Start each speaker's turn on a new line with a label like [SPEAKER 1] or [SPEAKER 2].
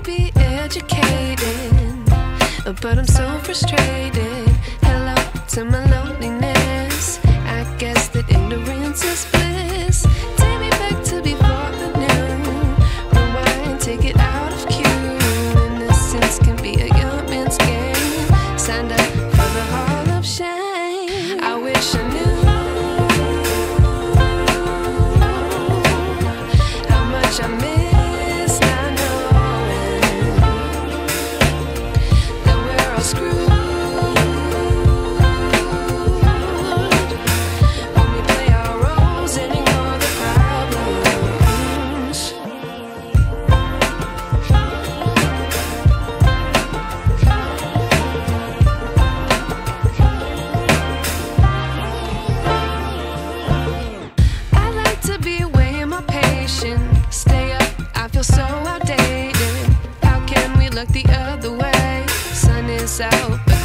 [SPEAKER 1] be educated, but I'm so frustrated. Hello to my loneliness. I guess that ignorance is bliss. Take me back to before I knew. Rewind, take it out of cue. Innocence can be a young man's game. Signed up for the hall of shame. I wish I knew how much I miss not knowing that we're all screwed when we play our roles and ignore the problems. I like to be away in my patience. Stay up, I feel so outdated. How can we look the other way? Sun is out, but